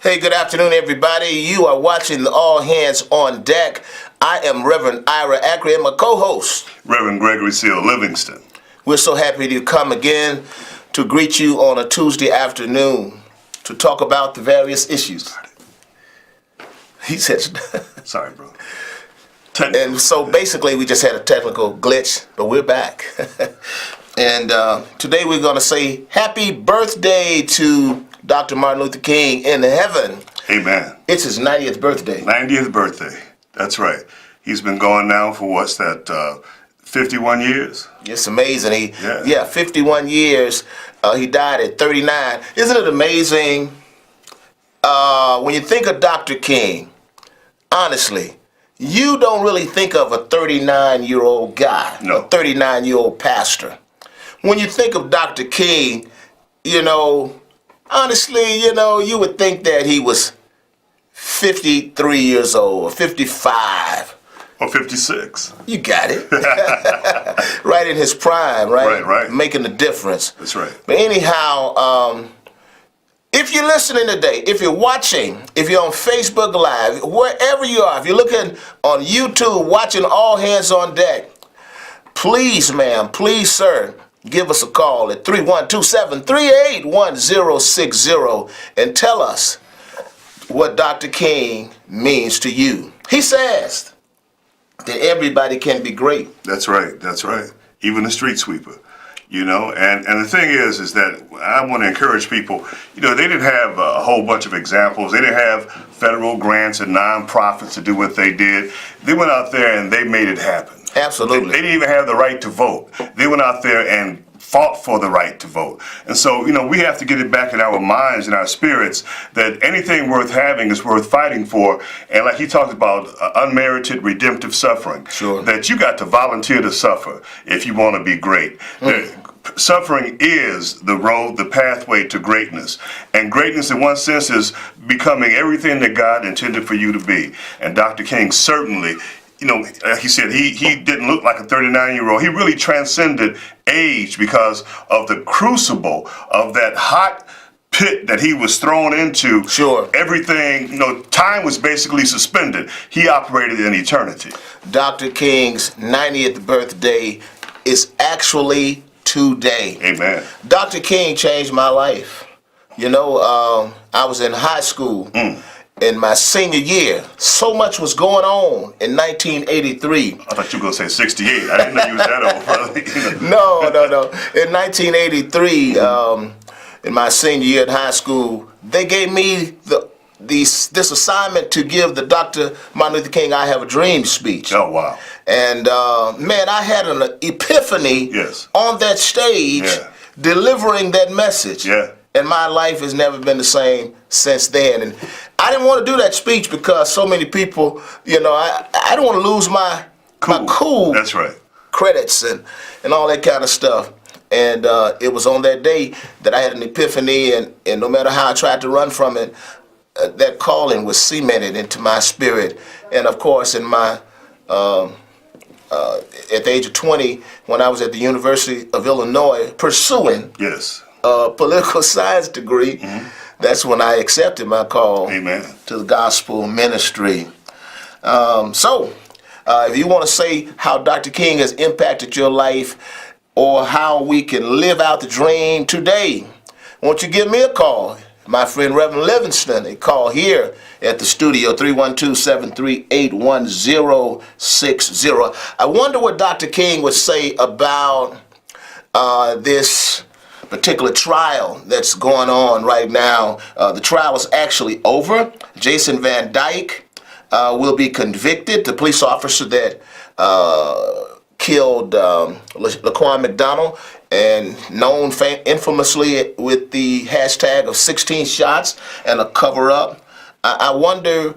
Hey, good afternoon, everybody. You are watching the All Hands on Deck. I am Reverend Ira Ackley and my co-host, Reverend Gregory Seal Livingston. We're so happy to come again to greet you on a Tuesday afternoon to talk about the various issues. He says, Sorry, bro. And so basically we just had a technical glitch, but we're back. And today we're going to say happy birthday to Dr. Martin Luther King in heaven. Amen. It's his 90th birthday. 90th birthday. That's right. He's been gone now for what's that, 51 years? It's amazing. 51 years. He died at 39. Isn't it amazing when you think of Dr. King, honestly, you don't really think of a 39-year-old guy, No. a 39-year-old pastor. When you think of Dr. King, honestly, you would think that he was 53 years old or 55. Or 56. You got it. Right in his prime, right? Right. Making the difference. That's right. But anyhow, if you're listening today, if you're watching, if you're on Facebook Live, wherever you are, if you're looking on YouTube, watching All Hands on Deck, please, ma'am, please, sir, give us a call at 312-738-1060 and tell us what Dr. King means to you. He says that everybody can be great. That's right. That's right. Even the street sweeper. And the thing is that I want to encourage people, they didn't have a whole bunch of examples. They didn't have federal grants and nonprofits to do what they did. They went out there and they made it happen. Absolutely. They didn't even have the right to vote. They went out there and fought for the right to vote. And so, we have to get it back in our minds and our spirits that anything worth having is worth fighting for. And like he talked about unmerited redemptive suffering, sure, that you got to volunteer to suffer if you want to be great. Suffering is the road, the pathway to greatness. And greatness in one sense is becoming everything that God intended for you to be. And Dr. King certainly, he said he didn't look like a 39-year-old. He really transcended age because of the crucible of that hot pit that he was thrown into. Sure. Everything, time was basically suspended. He operated in eternity. Dr. King's 90th birthday is actually today. Amen. Dr. King changed my life. I was in high school. In my senior year, so much was going on in 1983. I thought you were going to say 68. I didn't know you was that old, brother. No. In 1983, in my senior year in high school, they gave me this assignment to give the Dr. Martin Luther King I Have a Dream speech. Oh, wow. And, man, I had an epiphany on that stage delivering that message. Yeah. And my life has never been the same since then. And I didn't want to do that speech because so many people, I don't want to lose my cool That's right. credits and all that kind of stuff. And it was on that day that I had an epiphany, and no matter how I tried to run from it, that calling was cemented into my spirit. And of course, in my at the age of 20, when I was at the University of Illinois pursuing a political science degree, that's when I accepted my call to the gospel ministry. So if you want to say how Dr. King has impacted your life or how we can live out the dream today, won't you give me a call? My friend Reverend Livingston, a call here at the studio, 312-738-1060. I wonder what Dr. King would say about this particular trial that's going on right now. The trial is actually over. Jason Van Dyke will be convicted, the police officer that killed Laquan McDonald, and known infamously with the hashtag of 16 shots and a cover-up. I wonder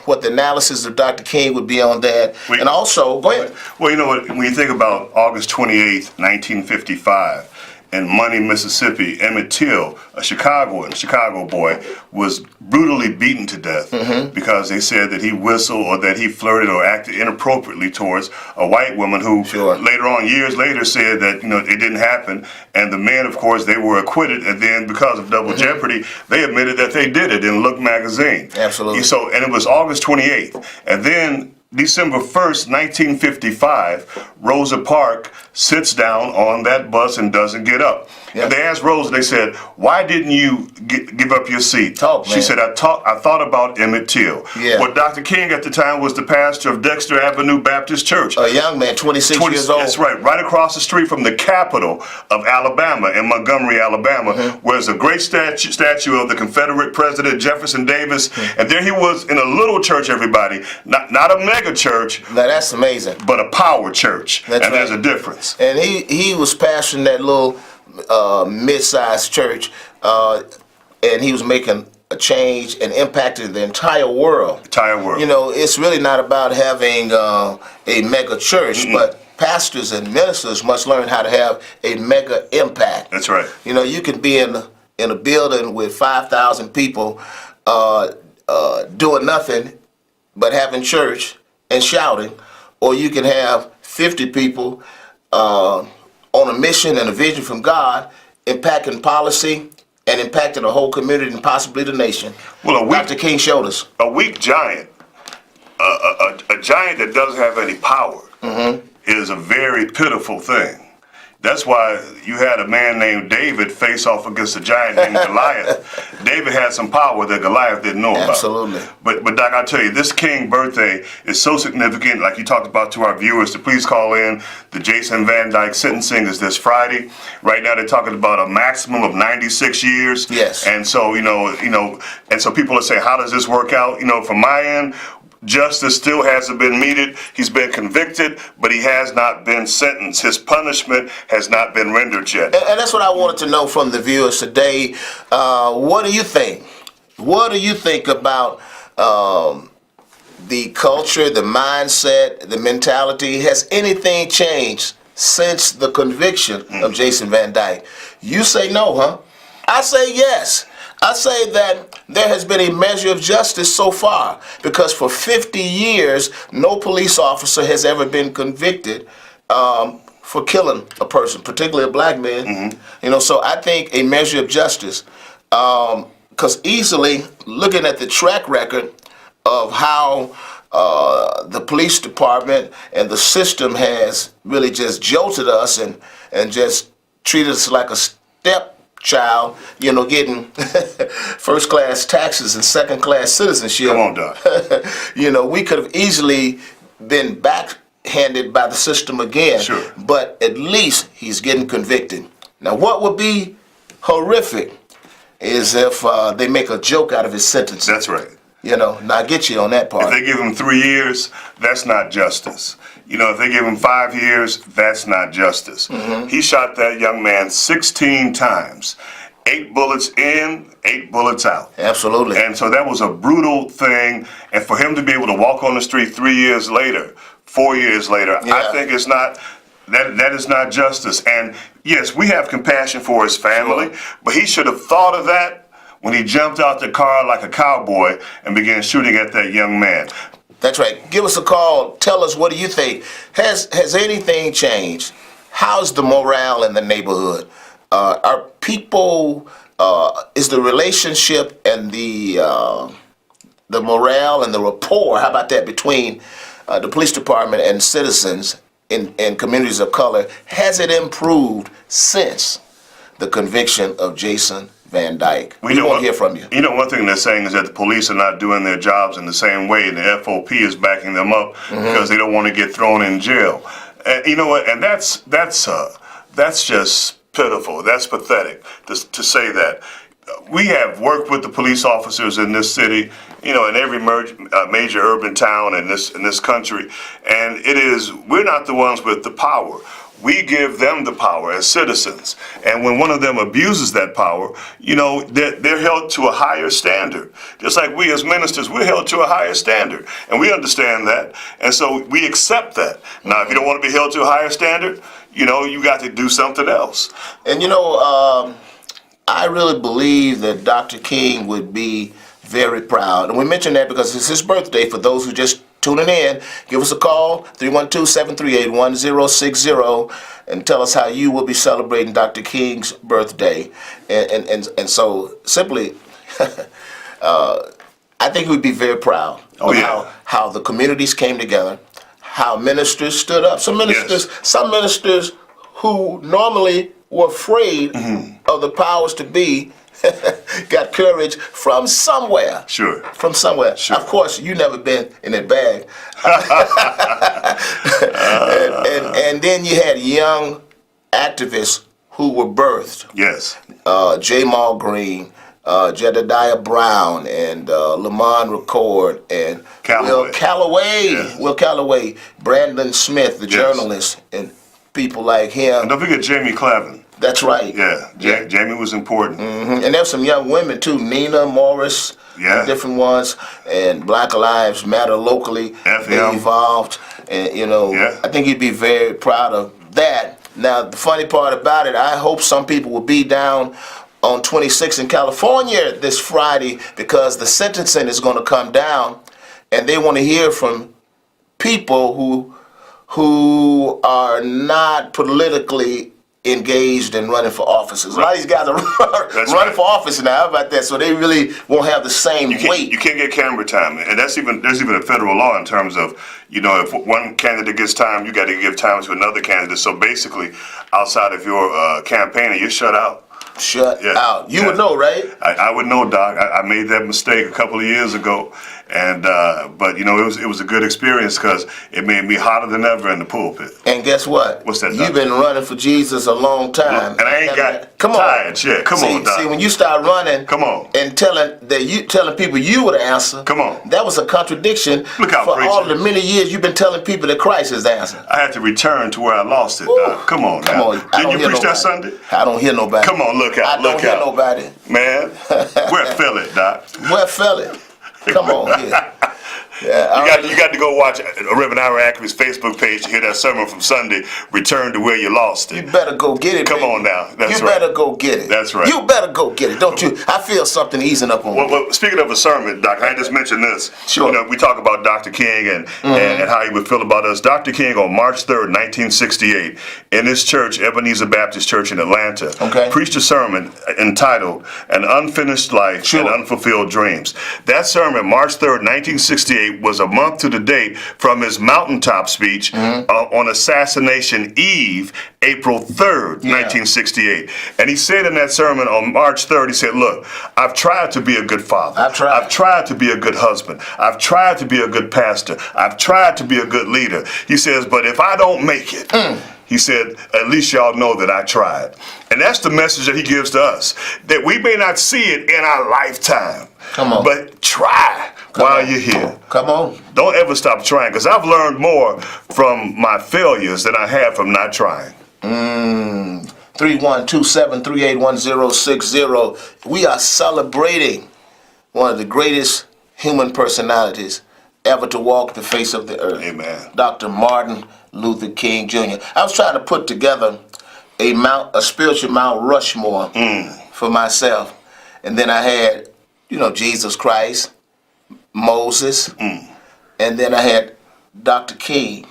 what the analysis of Dr. King would be on that. And also, go ahead. Well, you know what, when you think about August 28th, 1955, in Money, Mississippi, Emmett Till, a Chicago boy, was brutally beaten to death because they said that he whistled or that he flirted or acted inappropriately towards a white woman who later on, years later, said that it didn't happen. And the men, of course, they were acquitted. And then because of double jeopardy, they admitted that they did it in Look magazine. Absolutely. So, and it was August 28th. And then December 1st, 1955, Rosa Parks sits down on that bus and doesn't get up. And they asked Rosa, they said, why didn't you give up your seat? She said, I thought about Emmett Till. Well, Dr. King at the time was the pastor of Dexter Avenue Baptist Church. A young man, 26 years old. That's right across the street from the capital of Alabama, in Montgomery, Alabama, where there's a great statue of the Confederate President Jefferson Davis. And there he was in a little church, everybody, not a mega church. Now that's amazing. But a power church. That's and there's a difference. And he was pastoring that little mid-sized church, and he was making a change and impacting the entire world. It's really not about having a mega church, but pastors and ministers must learn how to have a mega impact. That's right. You can be in a building with 5,000 people doing nothing but having church and shouting, or you can have 50 people on a mission and a vision from God, impacting policy and impacting the whole community and possibly the nation. Well, Dr. King showed us. A weak giant, a giant that doesn't have any power, is a very pitiful thing. That's why you had a man named David face off against a giant named Goliath. David had some power that Goliath didn't know about. Absolutely. But Doc, I'll tell you, this King birthday is so significant, like you talked about to our viewers, to please call in. The Jason Van Dyke sentencing is this Friday. Right now they're talking about a maximum of 96 years. Yes. And so, and so people are saying, how does this work out? From my end, justice still hasn't been meted. He's been convicted, but he has not been sentenced. His punishment has not been rendered yet. And that's what I wanted to know from the viewers today. What do you think? What do you think about the culture, the mindset, the mentality? Has anything changed since the conviction of Jason Van Dyke? You say no, huh? I say yes. I say that there has been a measure of justice so far, because for 50 years, no police officer has ever been convicted for killing a person, particularly a black man. So I think a measure of justice, because easily looking at the track record of how the police department and the system has really just jolted us and just treated us like a stepchild, getting first-class taxes and second-class citizenship. Come on, Doc. We could have easily been backhanded by the system again. Sure. But at least he's getting convicted. Now, what would be horrific is if they make a joke out of his sentence. That's right. Now I get you on that part. If they give him 3 years, that's not justice. If they give him 5 years, that's not justice. He shot that young man 16 times. 8 bullets in, 8 bullets out. Absolutely. And so that was a brutal thing. And for him to be able to walk on the street 3 years later, 4 years later, I think it's not, that is not justice. And yes, we have compassion for his family, but he should have thought of that when he jumped out the car like a cowboy and began shooting at that young man. That's right. Give us a call. Tell us, what do you think? Has anything changed? How's the morale in the neighborhood? Are people, is the relationship and the morale and the rapport, how about that, between the police department and citizens in communities of color, has it improved since the conviction of Jason Van Dyke? We want to hear from you. One thing they're saying is that the police are not doing their jobs in the same way, and the FOP is backing them up because they don't want to get thrown in jail. And you know what? And that's just pitiful. That's pathetic to say that. We have worked with the police officers in this city, in every major urban town in this country, and we're not the ones with the power. We give them the power as citizens. And when one of them abuses that power, they're held to a higher standard. Just like we as ministers, we're held to a higher standard. And we understand that. And so we accept that. Now, if you don't want to be held to a higher standard, you got to do something else. And I really believe that Dr. King would be very proud. And we mention that because it's his birthday. For those who just tuning in, give us a call, 312-738-1060, and tell us how you will be celebrating Dr. King's birthday. And so simply, I think we'd be very proud of how the communities came together, how ministers stood up. Some ministers who normally were afraid of the powers to be got courage from somewhere. Sure. From somewhere. Sure. Of course, you never been in that bag. and then you had young activists who were birthed. Yes. Jamal Green, Jedediah Brown, and Lamont Record, and Will Calloway, Brandon Smith, the journalist, and people like him. And don't forget Jamie Clavin. That's right. Yeah, Jamie was important. And there's some young women too, Nina Morris, and different ones, and Black Lives Matter locally. They evolved, and I think you'd be very proud of that. Now, the funny part about it, I hope some people will be down on 26 in California this Friday, because the sentencing is going to come down, and they want to hear from people who are not politically engaged in running for offices. A lot of these guys are running for office now. How about that? So they really won't have the same weight. You can't get camera time, and there's even a federal law in terms of, if one candidate gets time, you got to give time to another candidate. So basically, outside of your campaign, you're shut out. Out. You would know, right? I would know, Doc. I made that mistake a couple of years ago, and but it was a good experience because it made me hotter than ever in the pulpit. And guess what? What's that, Doc? You've been running for Jesus a long time, and I ain't got tired yet. Come on, Doc. See, when you start running, and telling people you were the answer, that was a contradiction. Look out, for all the many years you've been telling people that Christ is the answer. I had to return to where I lost it, Doc. Come on, Didn't you preach that Sunday? I don't hear nobody. Come on, look out. I don't hear nobody. Man, where fell it, Doc? Where fell it? Come on here. You got to go watch Reverend Ira Ackery's Facebook page to hear that sermon from Sunday, Return to Where You Lost It. You better go get it, Come on now. That's right. You better go get it. That's right. You better go get it, don't you? I feel something easing up on me. Well, speaking of a sermon, Doc, I just mentioned this. Sure. We talk about Dr. King and how he would feel about us. Dr. King on March 3rd, 1968, in his church, Ebenezer Baptist Church in Atlanta, preached a sermon entitled An Unfinished Life and Unfulfilled Dreams. That sermon, March 3rd, 1968, was a month to the date from his mountaintop speech on Assassination Eve, April 3rd, 1968. And he said in that sermon on March 3rd, he said, look, I've tried to be a good father. I've tried to be a good husband. I've tried to be a good pastor. I've tried to be a good leader. He says, but if I don't make it, he said, at least y'all know that I tried. And that's the message that he gives to us, that we may not see it in our lifetime, but try while you're here. Come on. Don't ever stop trying, because I've learned more from my failures than I have from not trying. 312-738-1060. We are celebrating one of the greatest human personalities ever to walk the face of the earth. Amen. Dr. Martin Luther King Jr. I was trying to put together a spiritual Mount Rushmore for myself. And then I had, Jesus Christ, Moses, and then I had Dr. King.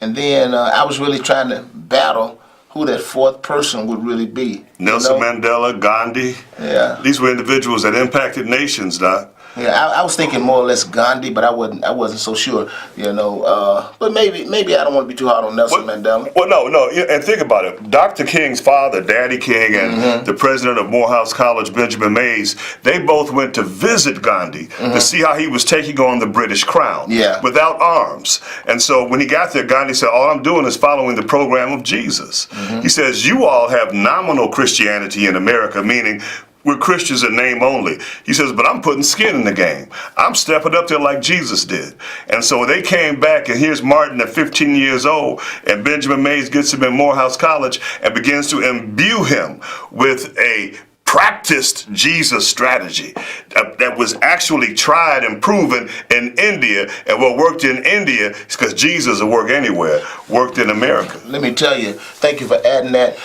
And then I was really trying to battle who that fourth person would really be. Nelson Mandela, Gandhi. Yeah. These were individuals that impacted nations, Doc. Yeah, I was thinking more or less Gandhi, but I wasn't so sure, But maybe I don't want to be too hard on Nelson Mandela. Well, no, and think about it. Dr. King's father, Daddy King, and the president of Morehouse College, Benjamin Mays, they both went to visit Gandhi to see how he was taking on the British crown without arms. And so when he got there, Gandhi said, all I'm doing is following the program of Jesus. He says, you all have nominal Christianity in America, meaning we're Christians in name only. He says, but I'm putting skin in the game. I'm stepping up there like Jesus did. And so they came back, and here's Martin at 15 years old, and Benjamin Mays gets him in Morehouse College and begins to imbue him with a practiced Jesus' strategy that was actually tried and proven in India. And what worked in India is because Jesus will work anywhere, worked in America. Let me tell you, thank you for adding that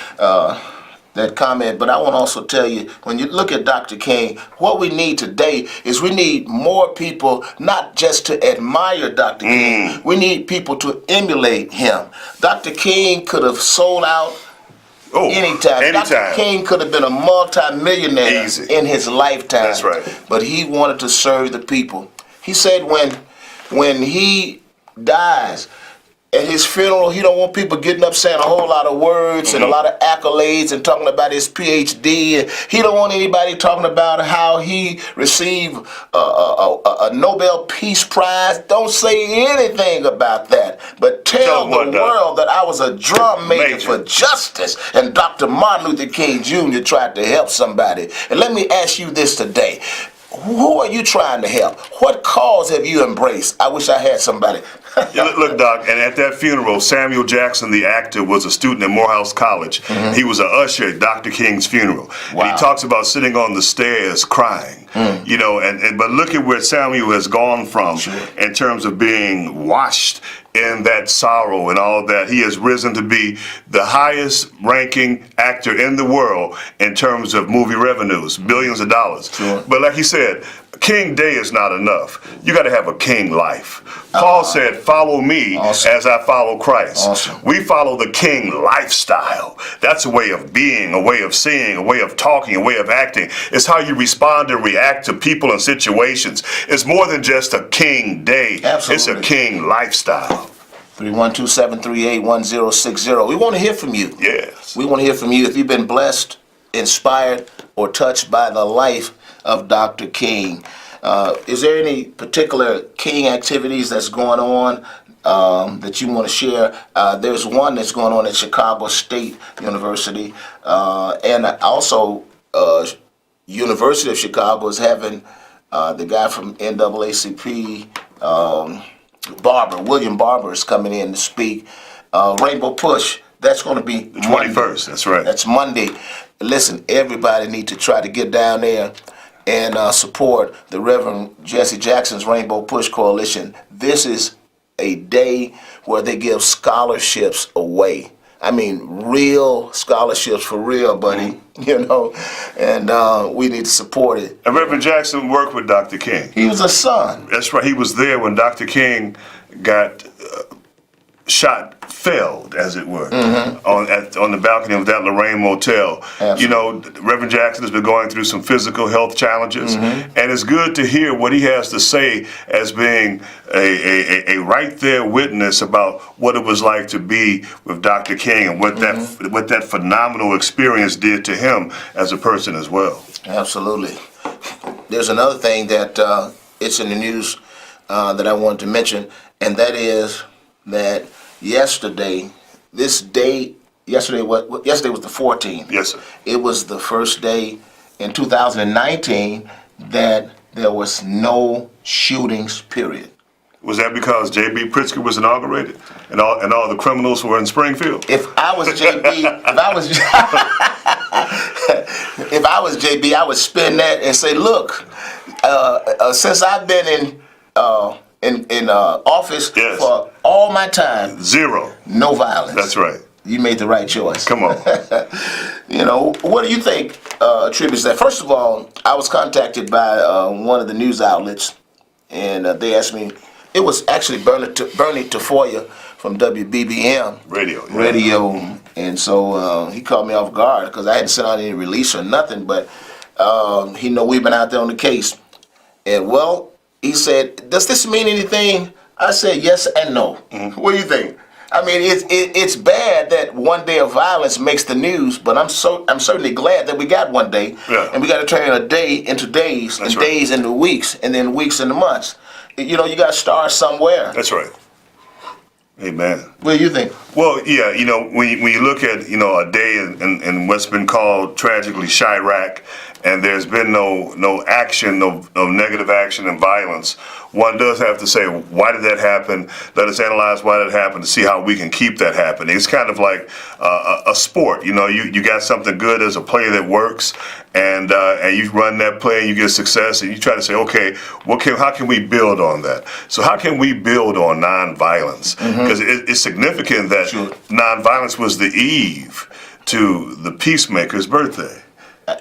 comment, but I want to also tell you, when you look at Dr. King, what we need today is we need more people not just to admire Dr. King, we need people to emulate him. Dr. King could have sold out anytime. Dr. King could have been a multi-millionaire in his lifetime. That's right. But he wanted to serve the people. He said when he dies, at his funeral, he don't want people getting up saying a whole lot of words and a lot of accolades and talking about his PhD. And he don't want anybody talking about how he received a Nobel Peace Prize. Don't say anything about that. But tell the world that I was a drum major for justice and Dr. Martin Luther King Jr. tried to help somebody. And let me ask you this today. Who are you trying to help? What cause have you embraced? I wish I had somebody. Look, Doc, and at that funeral, Samuel Jackson, the actor, was a student at Morehouse College. He was an usher at Dr. King's funeral. Wow. And he talks about sitting on the stairs crying. You know, but look at where Samuel has gone from in terms of being washed in that sorrow and all that. He has risen to be the highest ranking actor in the world in terms of movie revenues, billions of dollars. But like he said, King Day is not enough. You got to have a king life. Paul said, follow me as I follow Christ. We follow the king lifestyle. That's a way of being, a way of seeing, a way of talking, a way of acting. It's how you respond and react to people and situations. It's more than just a king day. It's a king lifestyle. 312-738-1060. We want to hear from you. Yes. We want to hear from you if you've been blessed, inspired, or touched by the life of Dr. King. Is there any particular King activities that's going on that you want to share? There's one that's going on at Chicago State University, and also University of Chicago is having the guy from NAACP, William Barber is coming in to speak. Rainbow Push, that's going to be the 21st. That's right. That's Monday. Listen, everybody need to try to get down there and support the Reverend Jesse Jackson's Rainbow Push Coalition. This is a day where they give scholarships away. I mean, real scholarships for real, buddy, you know, and we need to support it. And Reverend Jackson worked with Dr. King. He was a son. That's right. He was there when Dr. King got felled, as it were, on the balcony of that Lorraine Motel. Absolutely. You know, Reverend Jackson has been going through some physical health challenges, and it's good to hear what he has to say as being a right there witness about what it was like to be with Dr. King and what that phenomenal experience did to him as a person as well. Absolutely. There's another thing that it's in the news that I wanted to mention, and that is that yesterday was the 14th. Yes, sir. It was the first day in 2019 that there was no shootings, period. Was that because J.B. Pritzker was inaugurated and all the criminals were in Springfield? If I was J.B., if I was J.B., I would spin that and say, look, since I've been in office for all my time, zero, no violence. That's right. You made the right choice. Come on. You know, what do you think attributes that? First of all, I was contacted by one of the news outlets, and they asked me. It was actually Bernie Tafoya from WBBM Radio, and so he called me off guard because I hadn't sent out any release or nothing, but he know we've been out there on the case, and well, he said, "Does this mean anything?" I said, "Yes and no." What do you think? I mean, it's bad that one day of violence makes the news, but I'm certainly glad that we got one day, and we got to turn a day into days, and days into weeks, and then weeks into months. You know, you got to start somewhere. That's right. Amen. What do you think? Well, yeah, you know, when you look at, you know, a day in what's been called tragically Chirac, and there's been no action, no negative action and violence, one does have to say, why did that happen? Let us analyze why that happened to see how we can keep that happening. It's kind of like a sport. You know, you got something good as a player that works, and you run that play and you get success, and you try to say, okay, how can we build on that? So how can we build on nonviolence? Because it's significant that nonviolence was the eve to the peacemaker's birthday.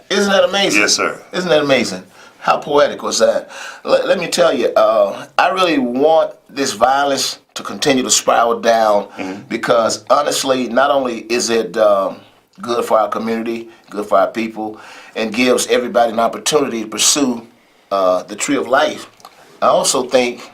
Isn't that amazing? Yes, sir. Isn't that amazing? How poetic was that? Let me tell you, I really want this violence to continue to spiral down because honestly, not only is it good for our community, good for our people, and gives everybody an opportunity to pursue the tree of life, I also think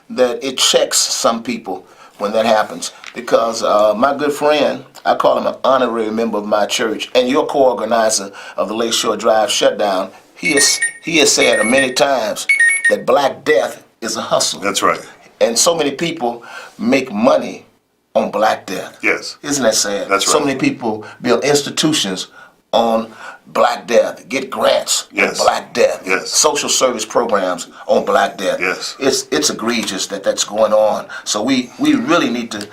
that it checks some people when that happens because my good friend, I call him an honorary member of my church, and your co-organizer of the Lakeshore Drive shutdown, he has said many times that Black Death is a hustle. That's right. And so many people make money on Black Death. Yes. Isn't that sad? That's right. So many people build institutions on Black Death, get grants on Black Death, social service programs on Black Death. Yes. It's egregious that's going on. So we really need to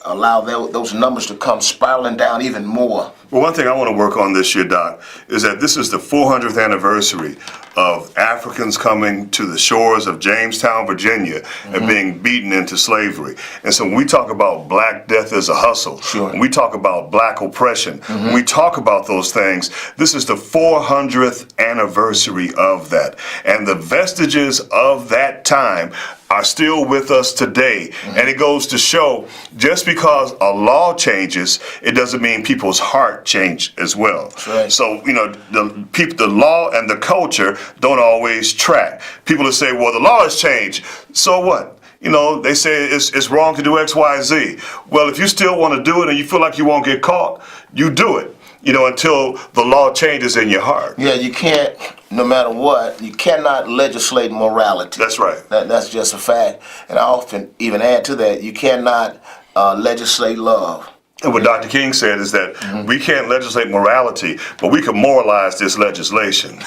allow those numbers to come spiraling down even more. Well, one thing I want to work on this year, Doc, is that this is the 400th anniversary of Africans coming to the shores of Jamestown, Virginia, and being beaten into slavery. And so when we talk about Black Death as a hustle, when we talk about Black oppression, when we talk about those things, this is the 400th anniversary of that. And the vestiges of that time are still with us today. And it goes to show, just because a law changes, it doesn't mean people's heart change as well. Right. So, the law and the culture don't always track. People will say, well, the law has changed. So what? They say it's wrong to do X, Y, Z. Well, if you still want to do it and you feel like you won't get caught, you do it. Until the law changes in your heart. Yeah, you can't, no matter what, you cannot legislate morality. That's right. That's just a fact. And I often even add to that, you cannot legislate love. And what Dr. King said is that we can't legislate morality, but we can moralize this legislation.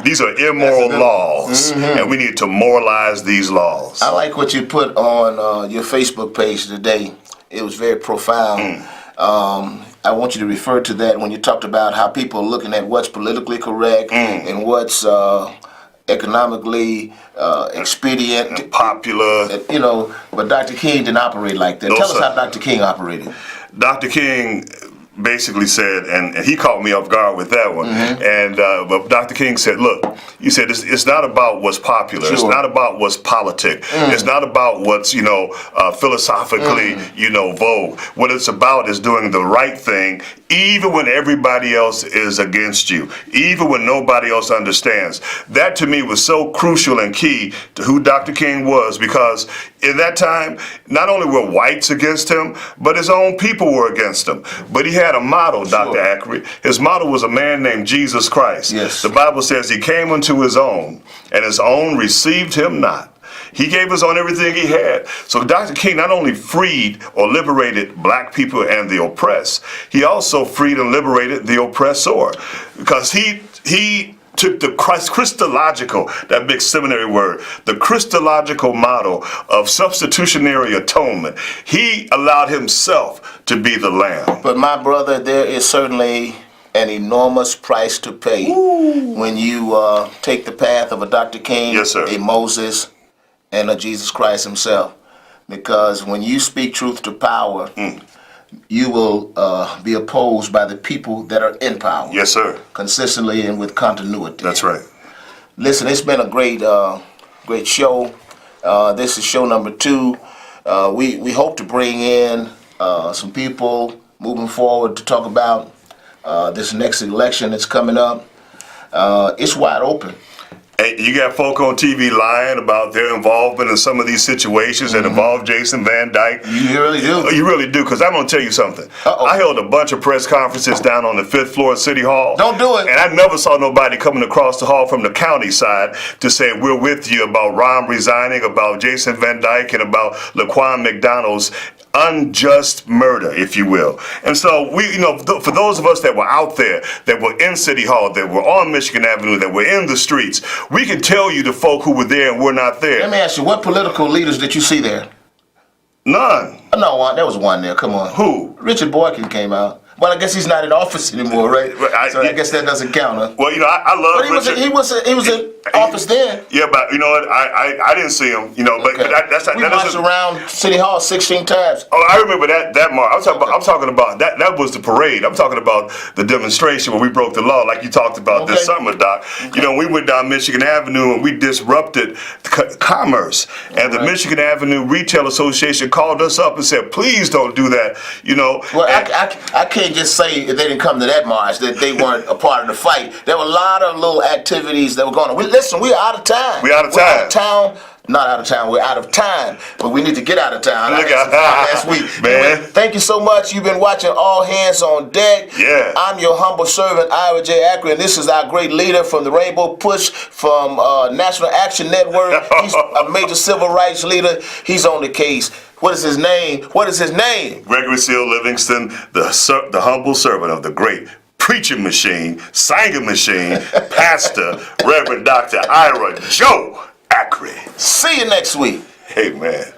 These are immoral laws, and we need to moralize these laws. I like what you put on your Facebook page today. It was very profound. I want you to refer to that when you talked about how people are looking at what's politically correct and what's economically expedient, and popular. But Dr. King didn't operate like that. Tell us how Dr. King operated. Dr. King basically said, and he caught me off guard with that one. But Dr. King said, look, he said it's not about what's popular. It's not about what's politic. It's not about what's philosophically vogue. What it's about is doing the right thing, even when everybody else is against you, even when nobody else understands. That to me was so crucial and key to who Dr. King was, because in that time, not only were whites against him, but his own people were against him. But he had a model, Dr. Ackery. His model was a man named Jesus Christ. Yes. The Bible says he came unto his own, and his own received him not. He gave us on everything he had. So Dr. King not only freed or liberated Black people and the oppressed, he also freed and liberated the oppressor, because he took the Christological, that big seminary word, the Christological model of substitutionary atonement. He allowed himself to be the lamb. But my brother, there is certainly an enormous price to pay when you take the path of a Dr. King, a Moses, and a Jesus Christ himself. Because when you speak truth to power, you will be opposed by the people that are in power. Yes, sir. Consistently and with continuity. That's right. Listen, it's been a great show. This is show number 2. We hope to bring in some people moving forward to talk about this next election that's coming up. It's wide open. Hey, you got folk on TV lying about their involvement in some of these situations that involve Jason Van Dyke. You really do. You really do, because I'm going to tell you something. I held a bunch of press conferences down on the 5th floor of City Hall. Don't do it. And I never saw nobody coming across the hall from the county side to say, we're with you about Rahm resigning, about Jason Van Dyke, and about Laquan McDonald's unjust murder, if you will. And so for those of us that were out there, that were in City Hall, that were on Michigan Avenue, that were in the streets, we can tell you the folk who were there and were not there. Let me ask you, what political leaders did you see there? None. No, there was one there. Come on. Who? Richard Boykin came out. Well, I guess he's not in office anymore, right? So I guess that doesn't count, huh? Well, I love But he was in office then. Yeah, but you know what? I didn't see him. But that's not. We marched around City Hall 16 times. Oh, I remember that march. I'm talking about that. That was the parade. I'm talking about the demonstration where we broke the law, like you talked about this summer, Doc. Okay. We went down Michigan Avenue and we disrupted commerce. And the Michigan Avenue Retail Association called us up and said, "Please don't do that." Well, I can't just say if they didn't come to that march that they weren't a part of the fight. There were a lot of little activities that were going on. Listen, we're out of time. We're out of time. Not out of town. We're out of time, but we need to get out of town. Look at last week, man. Thank you so much. You've been watching All Hands on Deck. Yeah. I'm your humble servant, Ira J. Akron, and this is our great leader from the Rainbow Push from National Action Network. He's a major civil rights leader. He's on the case. What is his name? Gregory Seal Livingston, the humble servant of the great preaching machine, singing machine, Pastor Reverend Dr. Ira Joe Akron. See you next week. Amen.